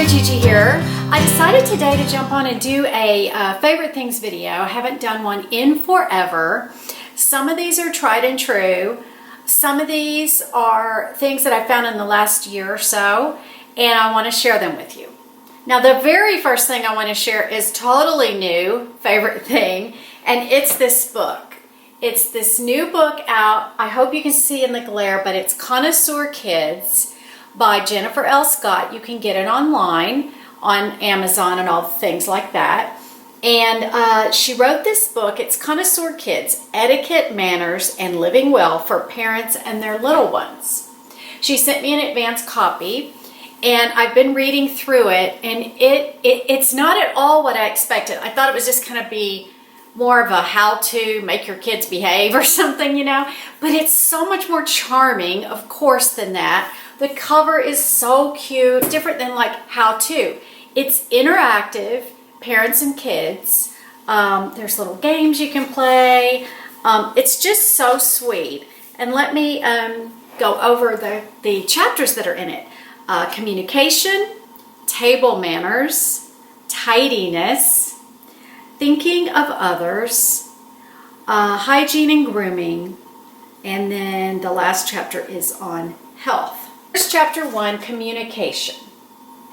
TeriGigi here. I decided today to jump on and do a favorite things video. I haven't done one in forever. Some of these are tried and true. Some of these are things that I found in the last year or so, and I want to share them with you. Now, the very first thing I want to share is totally new favorite thing, and it's this book. It's this new book out. I hope you can see in the glare, but it's Connoisseur Kids by Jennifer L. Scott. You can get it online on Amazon and all things like that. And she wrote this book. It's Connoisseur Kids, Etiquette, Manners, and Living Well for Parents and Their Little Ones. She sent me an advance copy, and I've been reading through it, and it's not at all what I expected. I thought it was just kind of be more of a how-to make your kids behave or something, you know, but it's so much more charming, of course, than that. The cover is so cute, different than like how-to. It's interactive, parents and kids. There's little games you can play. It's just so sweet. And let me go over the chapters that are in it. Communication, table manners, tidiness, thinking of others, hygiene and grooming, and then the last chapter is on health. Here's chapter 1, communication.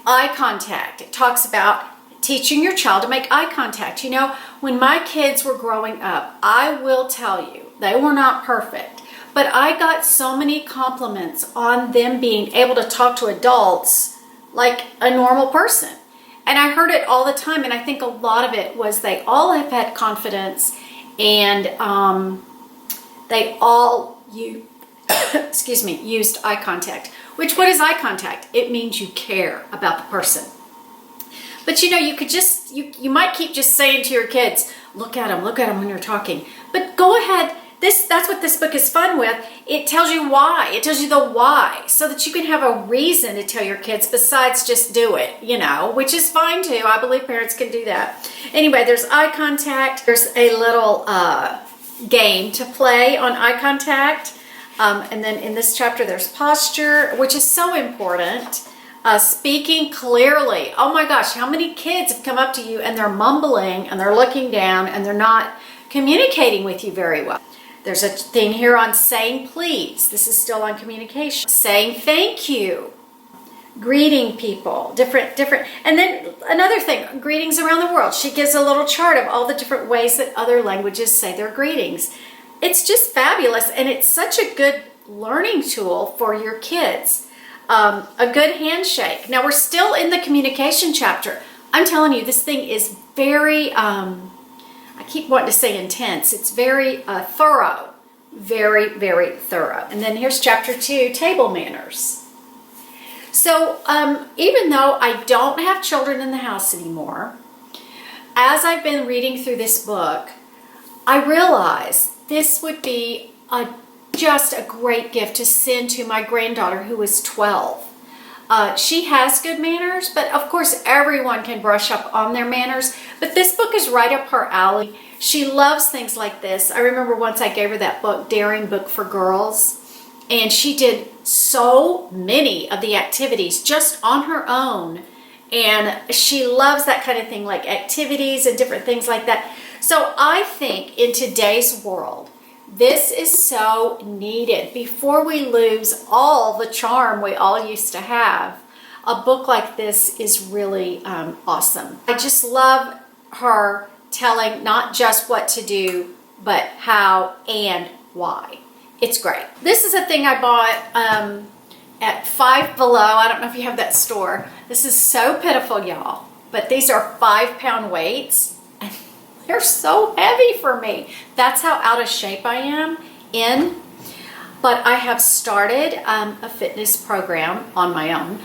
Eye contact. It talks about teaching your child to make eye contact. You know, when my kids were growing up, I will tell you, they were not perfect, but I got so many compliments on them being able to talk to adults like a normal person. And I heard it all the time, and I think a lot of it was they all have had confidence, and they all used eye contact. Which, what is eye contact? It means you care about the person. But you know, you could just, you might keep just saying to your kids, look at them when you're talking. But go ahead, that's what this book is fun with. It tells you why. It tells you the why, so that you can have a reason to tell your kids besides just do it, you know, which is fine too. I believe parents can do that. Anyway, there's eye contact. There's a little game to play on eye contact. And then in this chapter, there's posture, which is so important. Speaking clearly. Oh my gosh, how many kids have come up to you and they're mumbling and they're looking down and they're not communicating with you very well. There's a thing here on saying please. This is still on communication. Saying thank you. Greeting people. Different. And then another thing, greetings around the world. She gives a little chart of all the different ways that other languages say their greetings. It's just fabulous, and it's such a good learning tool for your kids. A good handshake. Now, we're still in the communication chapter. I'm telling you, this thing is very, I keep wanting to say intense. It's very thorough. Very, very thorough. And then here's chapter 2, table manners. So even though I don't have children in the house anymore, as I've been reading through this book, I realized this would be just a great gift to send to my granddaughter who is 12. She has good manners, but of course everyone can brush up on their manners. But this book is right up her alley. She loves things like this. I remember once I gave her that book, Daring Book for Girls, and she did so many of the activities just on her own. And she loves that kind of thing, like activities and different things like that. So I think in today's world, this is so needed. Before we lose all the charm we all used to have, a book like this is really awesome. I just love her telling not just what to do, but how and why. It's great. This is a thing I bought at Five Below. I don't know if you have that store. This is so pitiful, y'all. But these are 5-pound weights. They're so heavy for me. That's how out of shape I am in. But I have started a fitness program on my own.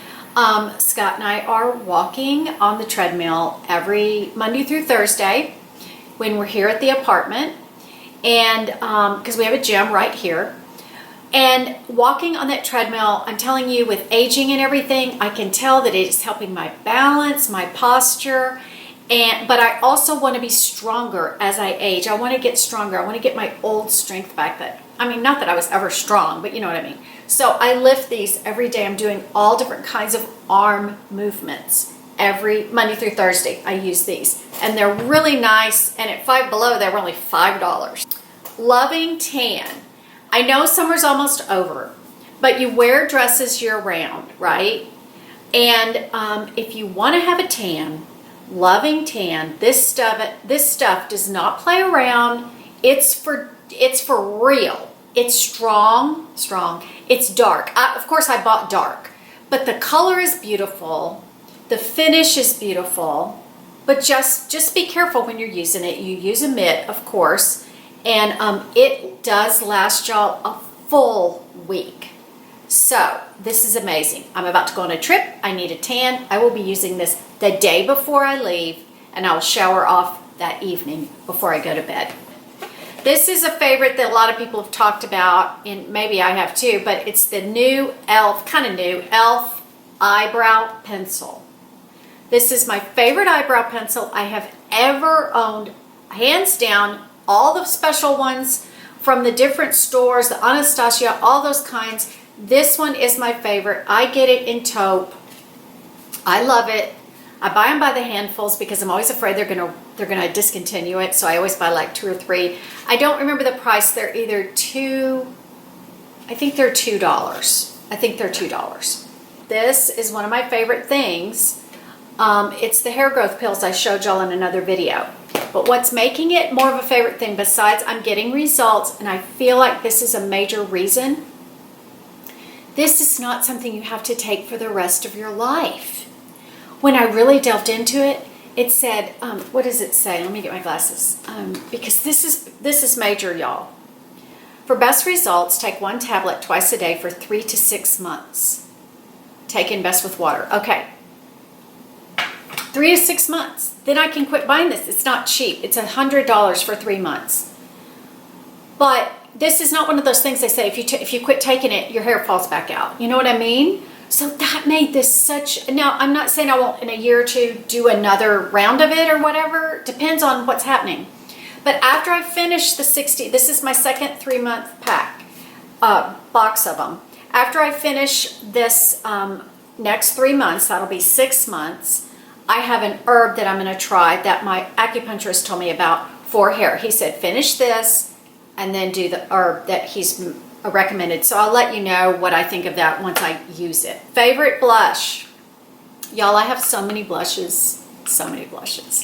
Scott and I are walking on the treadmill every Monday through Thursday when we're here at the apartment. And because we have a gym right here. And walking on that treadmill, I'm telling you, with aging and everything, I can tell that it is helping my balance, my posture. But I also want to be stronger as I age. I want to get stronger. I want to get my old strength back. Not that I was ever strong, but you know what I mean. So I lift these every day. I'm doing all different kinds of arm movements. every Monday through Thursday. I use these, and they're really nice, and at Five Below, they were only $5. Loving Tan. I know summer's almost over, but you wear dresses year-round, right? And if you want to have a tan, Loving Tan, this stuff does not play around. It's for real. It's strong. It's dark. Of course, I bought dark, but the color is beautiful. The finish is beautiful, but just be careful when you're using it. You use a mitt, of course, and it does last y'all a full week. So this is amazing. I'm about to go on a trip. I need a tan. I will be using this the day before I leave, and I'll shower off that evening before I go to bed. This is a favorite that a lot of people have talked about, and maybe I have too, but it's the new e.l.f. eyebrow pencil. This is my favorite eyebrow pencil I have ever owned, hands down. All the special ones from the different stores, the Anastasia, all those kinds. This one is my favorite. I get it in taupe. I love it. I buy them by the handfuls because I'm always afraid they're gonna discontinue it. So I always buy like 2 or 3. I don't remember the price. They're either I think they're $2. I think they're $2. This is one of my favorite things. It's the hair growth pills I showed y'all in another video. But what's making it more of a favorite thing, besides I'm getting results, and I feel like this is a major reason, this is not something you have to take for the rest of your life. When I really delved into it, it said, what does it say? Let me get my glasses. Because this is major, y'all. For best results, take 1 tablet twice a day for 3 to 6 months. Taken best with water. Okay. 3 to 6 months. Then I can quit buying this. It's not cheap. It's $100 for 3 months. But this is not one of those things they say, if you quit taking it, your hair falls back out. You know what I mean? So that made this such... Now, I'm not saying I won't in a year or two do another round of it or whatever. Depends on what's happening. But after I finish the 60... This is my second 3-month pack, box of them. After I finish this next 3 months, that'll be 6 months, I have an herb that I'm going to try that my acupuncturist told me about for hair. He said, finish this and then do the herb that he's recommended. So I'll let you know what I think of that once I use it. Favorite blush. Y'all, I have so many blushes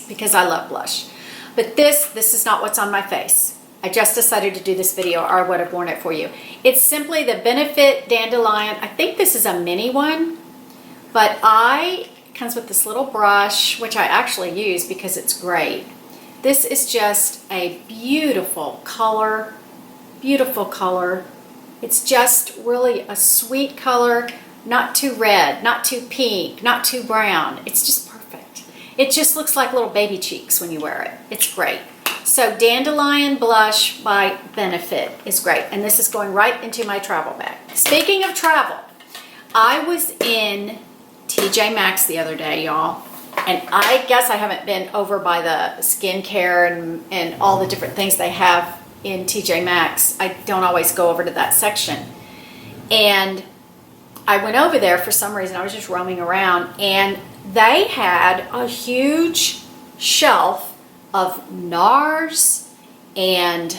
because I love blush. But this is not what's on my face. I just decided to do this video, or I would have worn it for you. It's simply the Benefit Dandelion. I think this is a mini one, but it comes with this little brush, which I actually use because it's great. This is just a beautiful color, beautiful color. It's just really a sweet color, not too red, not too pink, not too brown. It's just perfect. It just looks like little baby cheeks when you wear it. It's great. So Dandelion Blush by Benefit is great. And this is going right into my travel bag. Speaking of travel, I was in TJ Maxx the other day, y'all. And I guess I haven't been over by the skincare and all the different things they have in TJ Maxx. I don't always go over to that section. And I went over there for some reason. I was just roaming around, and they had a huge shelf of NARS and,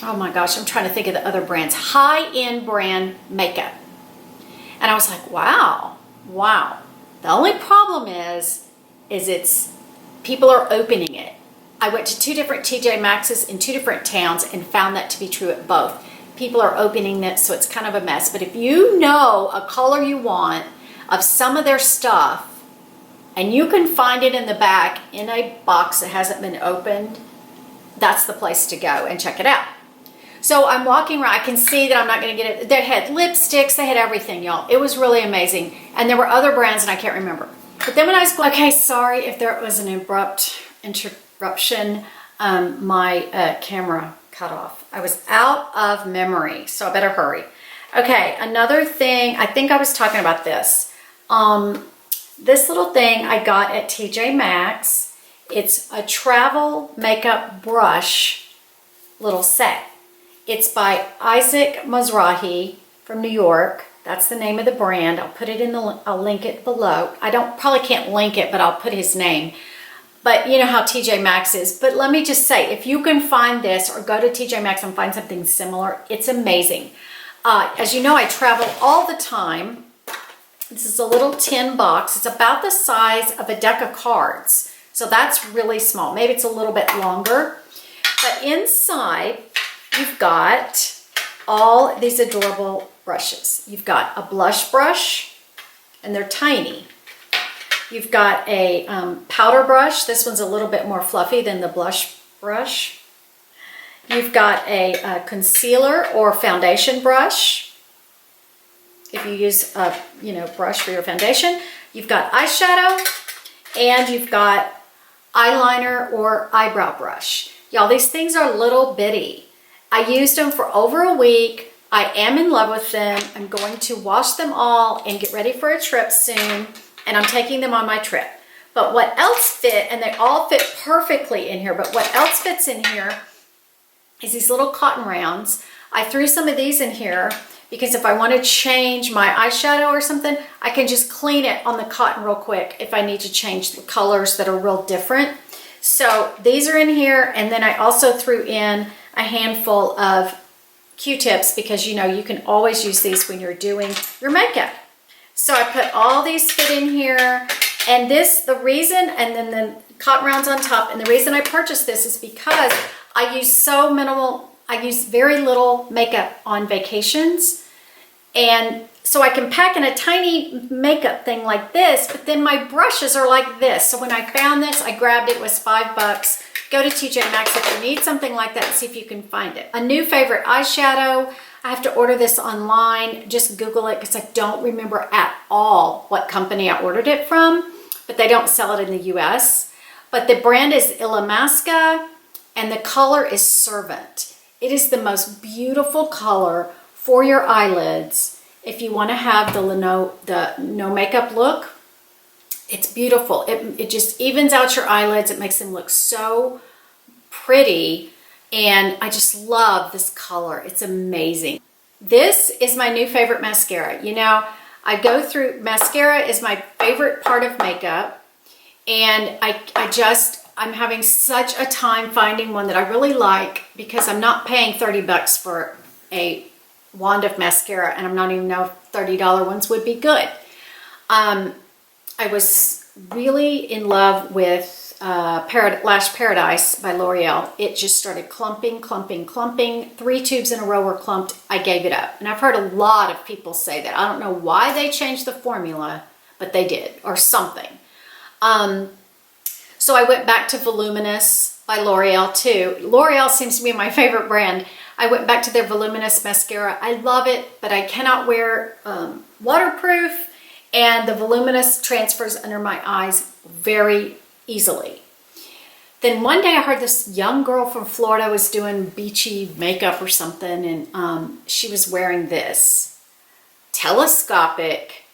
oh my gosh, I'm trying to think of the other brands, high-end brand makeup. And I was like, wow. The only problem is people are opening it. I went to 2 different TJ Maxx's in 2 different towns and found that to be true at both. People are opening it, so it's kind of a mess. But if you know a color you want of some of their stuff, and you can find it in the back in a box that hasn't been opened, that's the place to go and check it out. So I'm walking around. I can see that I'm not going to get it. They had lipsticks. They had everything, y'all. It was really amazing. And there were other brands, and I can't remember. But then when I was going, okay, sorry if there was an abrupt interruption. My camera cut off. I was out of memory, so I better hurry. Okay, another thing. I think I was talking about this. This little thing I got at TJ Maxx. It's a travel makeup brush little set. It's by Issac Mizrahi from New York. That's the name of the brand. I'll put it in I'll link it below. I probably can't link it, but I'll put his name. But you know how TJ Maxx is. But let me just say, if you can find this or go to TJ Maxx and find something similar, it's amazing. As you know, I travel all the time. This is a little tin box. It's about the size of a deck of cards. So that's really small. Maybe it's a little bit longer. But inside, you've got all these adorable brushes. You've got a blush brush, and they're tiny. You've got a powder brush. This one's a little bit more fluffy than the blush brush. You've got a concealer or foundation brush. If you use a brush for your foundation. You've got eyeshadow, and you've got eyeliner or eyebrow brush. Y'all, these things are little bitty. I used them for over a week. I am in love with them. I'm going to wash them all and get ready for a trip soon, and I'm taking them on my trip. But what else fit, and they all fit perfectly in here, but what else fits in here is these little cotton rounds. I threw some of these in here because if I want to change my eyeshadow or something, I can just clean it on the cotton real quick if I need to change the colors that are real different. So these are in here, and then I also threw in a handful of Q-tips because you can always use these when you're doing your makeup. So I put all these fit in here, and the reason, and then the cotton rounds on top, and the reason I purchased this is because I use very little makeup on vacations. And so I can pack in a tiny makeup thing like this, but then my brushes are like this. So when I found this, I grabbed it. It was $5. Go to TJ Maxx if you need something like that and see if you can find it. A new favorite eyeshadow. I have to order this online. Just Google it because I don't remember at all what company I ordered it from, but they don't sell it in the US. But the brand is Illamasqua, and the color is Servant. It is the most beautiful color for your eyelids. If you want to have the no makeup look, it's beautiful. It just evens out your eyelids. It makes them look so pretty. And I just love this color. It's amazing. This is my new favorite mascara. I go through, mascara is my favorite part of makeup. And I'm having such a time finding one that I really like because I'm not paying $30 for a wand of mascara, and I'm not even know if $30 ones would be good. I was really in love with Lash Paradise by L'Oreal. It just started clumping. 3 tubes in a row were clumped. I gave it up. And I've heard a lot of people say that. I don't know why they changed the formula, but they did, or something. So I went back to Voluminous by L'Oreal too. L'Oreal seems to be my favorite brand. I went back to their Voluminous mascara. I love it, but I cannot wear waterproof, and the Voluminous transfers under my eyes very easily. Then one day I heard this young girl from Florida was doing beachy makeup or something, and she was wearing this Telescopic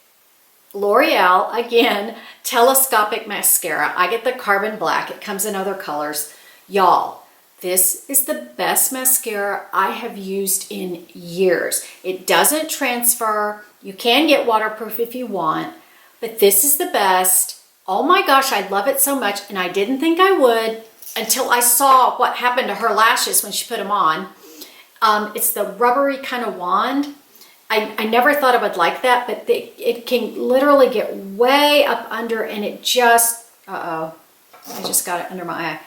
L'Oreal, again, Telescopic Mascara. I get the Carbon Black. It comes in other colors. Y'all, this is the best mascara I have used in years. It doesn't transfer. You can get waterproof if you want, but this is the best. Oh my gosh, I love it so much, and I didn't think I would until I saw what happened to her lashes when she put them on. It's the rubbery kind of wand. I never thought I would like that, but it can literally get way up under, and it just, I just got it under my eye.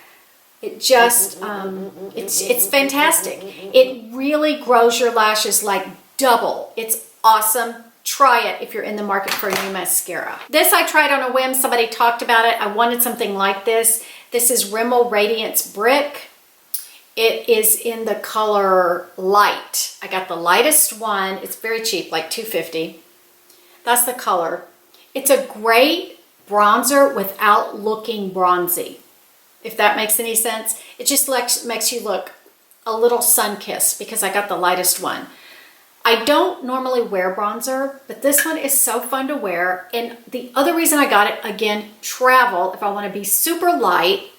It just, it's fantastic. It really grows your lashes like double. It's awesome. Try it if you're in the market for a new mascara. This I tried on a whim. Somebody talked about it. I wanted something like this. This is Rimmel Radiance Brick. It is in the color Light. I got the lightest one. It's very cheap, like $2.50. That's the color. It's a great bronzer without looking bronzy, if that makes any sense. It just makes you look a little sun-kissed because I got the lightest one. I don't normally wear bronzer, but this one is so fun to wear. And the other reason I got it, again, travel, if I want to be super light.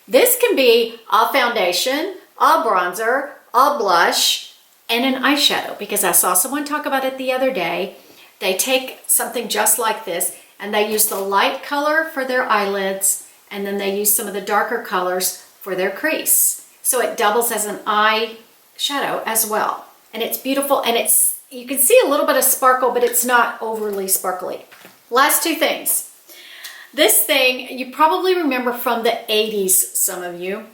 This can be a foundation, a bronzer, a blush, and an eyeshadow, because I saw someone talk about it the other day. They take something just like this and they use the light color for their eyelids, and then they use some of the darker colors for their crease. So it doubles as an eye shadow as well. And it's beautiful, and you can see a little bit of sparkle, but it's not overly sparkly. Last two things. This thing, you probably remember from the 80s, some of you,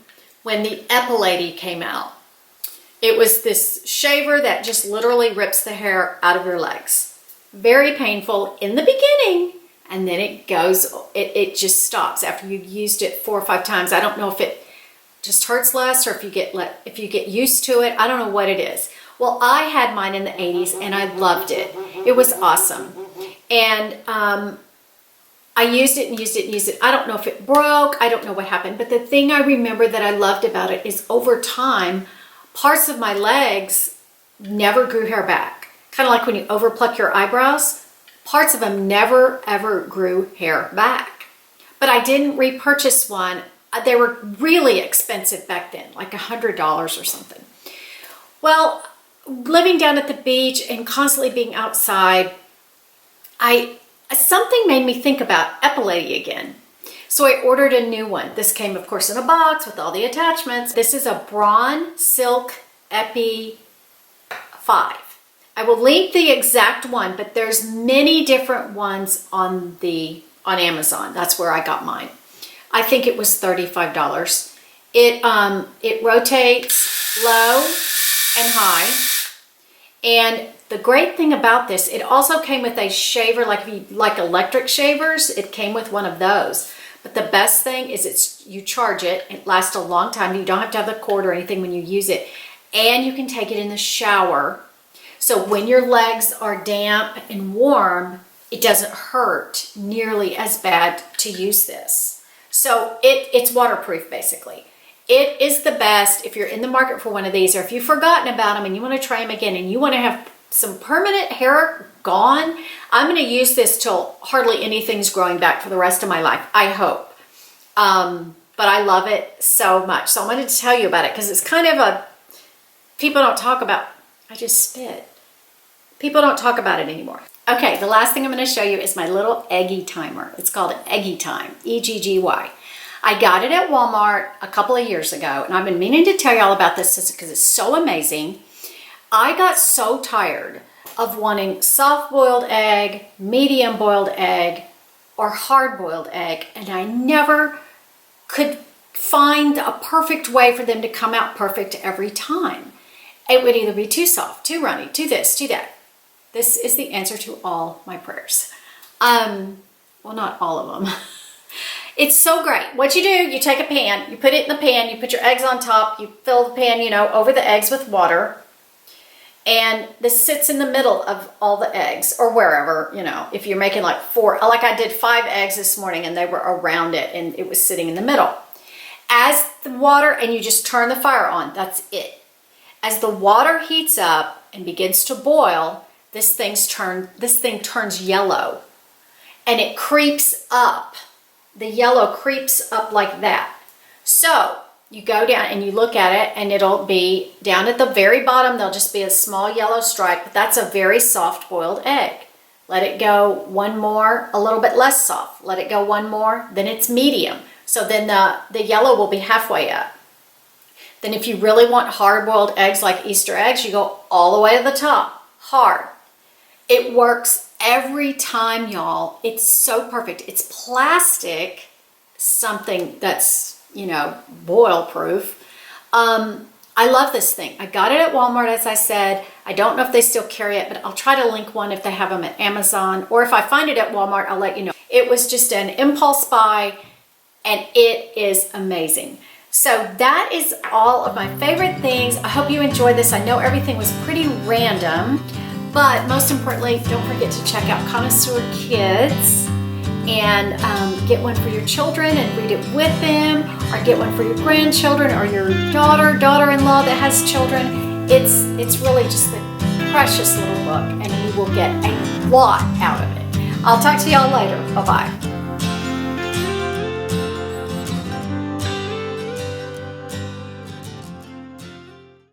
when the Epilady came out. It was this shaver that just literally rips the hair out of your legs. Very painful in the beginning, and then it just stops after you've used it 4 or 5 times. I don't know if it just hurts less or if you get used to it. I don't know what it is. Well, I had mine in the 80s and I loved it. It was awesome. And I used it and used it and used it. I don't know if it broke. I don't know what happened. But the thing I remember that I loved about it is over time, parts of my legs never grew hair back. Kind of like when you overpluck your eyebrows. Parts of them never, ever grew hair back. But I didn't repurchase one. They were really expensive back then, like $100 or something. Well, living down at the beach and constantly being outside, something made me think about Epilady again. So I ordered a new one. This came, of course, in a box with all the attachments. This is a Braun Silk Epi 5. I will link the exact one, but there's many different ones on Amazon. That's where I got mine. I think it was $35. It rotates low and high. And the great thing about this, it also came with a shaver, like electric shavers. It came with one of those. But the best thing is you charge it. It lasts a long time. You don't have to have the cord or anything when you use it. And you can take it in the shower. So when your legs are damp and warm, it doesn't hurt nearly as bad to use this. So it's waterproof, basically. It is the best if you're in the market for one of these, or if you've forgotten about them and you want to try them again and you want to have some permanent hair gone. I'm going to use this till hardly anything's growing back for the rest of my life, I hope. But I love it so much. So I wanted to tell you about it because it's kind of people don't talk about, I just spit. People don't talk about it anymore. Okay, the last thing I'm going to show you is my little Eggy timer. It's called an Eggy Time, E-G-G-Y. I got it at Walmart a couple of years ago, and I've been meaning to tell you all about this because it's so amazing. I got so tired of wanting soft-boiled egg, medium-boiled egg, or hard-boiled egg, and I never could find a perfect way for them to come out perfect every time. It would either be too soft, too runny, too this, too that. This is the answer to all my prayers. Well, not all of them. It's so great. What you do, you take a pan, you put it in the pan, you put your eggs on top, you fill the pan, over the eggs with water. And this sits in the middle of all the eggs, or wherever, if you're making like 4, like I did 5 eggs this morning and they were around it and it was sitting in the middle. As the water, and you just turn the fire on, that's it. As the water heats up and begins to boil, this thing turns yellow and it creeps up. The yellow creeps up like that. So you go down and you look at it and it'll be down at the very bottom. There'll just be a small yellow stripe, but that's a very soft boiled egg. Let it go one more, a little bit less soft. Let it go one more, then it's medium. So then the yellow will be halfway up. Then if you really want hard-boiled eggs like Easter eggs, you go all the way to the top, hard. It works every time, y'all. It's so perfect. It's plastic, something that's, boil proof. I love this thing. I got it at Walmart, as I said. I don't know if they still carry it, but I'll try to link one if they have them at Amazon, or if I find it at Walmart, I'll let you know. It was just an impulse buy, and it is amazing. So that is all of my favorite things. I hope you enjoyed this. I know everything was pretty random, but most importantly, don't forget to check out Connoisseur Kids and get one for your children and read it with them, or get one for your grandchildren or your daughter-in-law that has children. It's really just a precious little book, and you will get a lot out of it. I'll talk to y'all later. Bye-bye.